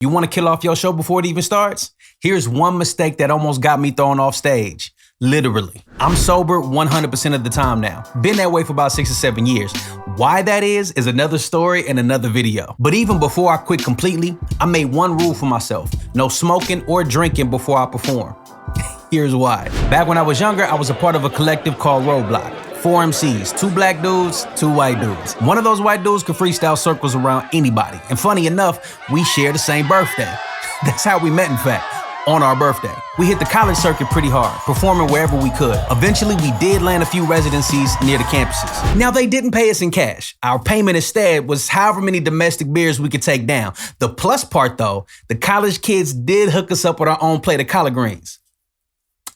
You want to kill off your show before it even starts? Here's one mistake that almost got me thrown off stage. Literally. I'm sober 100% of the time now. Been that way for about 6 or 7 years. Why that is another story and another video. But even before I quit completely, I made one rule for myself. No smoking or drinking before I perform. Here's why. Back when I was younger, I was a part of a collective called Roadblock. 4 MCs, 2 black dudes, 2 white dudes. One of those white dudes could freestyle circles around anybody. And funny enough, we share the same birthday. That's how we met, in fact, on our birthday. We hit the college circuit pretty hard, performing wherever we could. Eventually, we did land a few residencies near the campuses. Now, they didn't pay us in cash. Our payment instead was however many domestic beers we could take down. The plus part, though, the college kids did hook us up with our own plate of collard greens.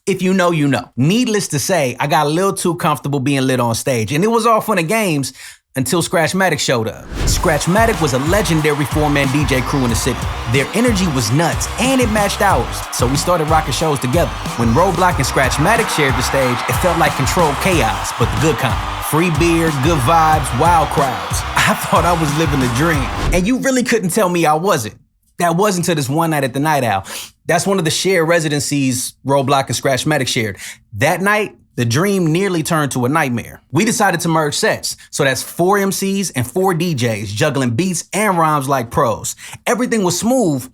If you know, you know. Needless to say, I got a little too comfortable being lit on stage, and it was all fun and games until Skratchmatik showed up. Skratchmatik was a legendary 4-man DJ crew in the city. Their energy was nuts, and it matched ours, so we started rocking shows together. When Roadblock and Skratchmatik shared the stage, it felt like controlled chaos, but the good kind. Free beer, good vibes, wild crowds. I thought I was living the dream, and you really couldn't tell me I wasn't. That wasn't until this one night at the Nite Owl. That's one of the shared residencies Roadblock and Skratchmatik shared. That night, the dream nearly turned to a nightmare. We decided to merge sets, so that's 4 MCs and 4 DJs juggling beats and rhymes like pros. Everything was smooth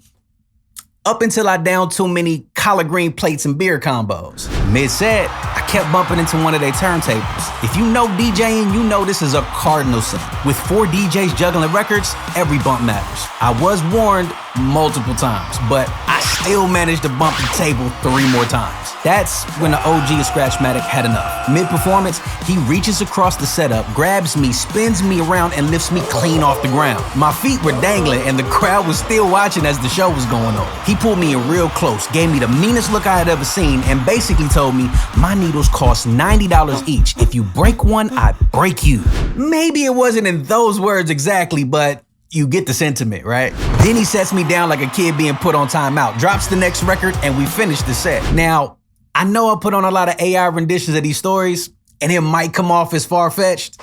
up until I downed too many collard green plates and beer combos. Mid-set, I kept bumping into one of their turntables. If you know DJing, you know this is a cardinal sin. With 4 DJs juggling records, every bump matters. I was warned multiple times, but I still managed to bump the table 3 more times. That's when the OG of Skratchmatik had enough. Mid-performance, he reaches across the setup, grabs me, spins me around, and lifts me clean off the ground. My feet were dangling, and the crowd was still watching as the show was going on. He pulled me in real close, gave me the meanest look I had ever seen, and basically told me my needles cost $90 each. If you break one, I break you. Maybe it wasn't in those words exactly, but you get the sentiment, right? Then he sets me down like a kid being put on timeout, drops the next record, and we finish the set. Now, I know I put on a lot of AI renditions of these stories, and it might come off as far-fetched.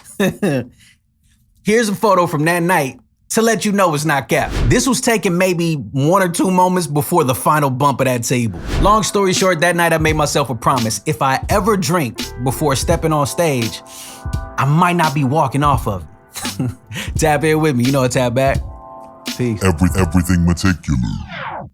Here's a photo from that night to let you know it's not cap. This was taken maybe 1 or 2 moments before the final bump of that table. Long story short, that night I made myself a promise. If I ever drink before stepping on stage, I might not be walking off of it. Tap in with me, you know, tap back. Peace. Everything meticulous.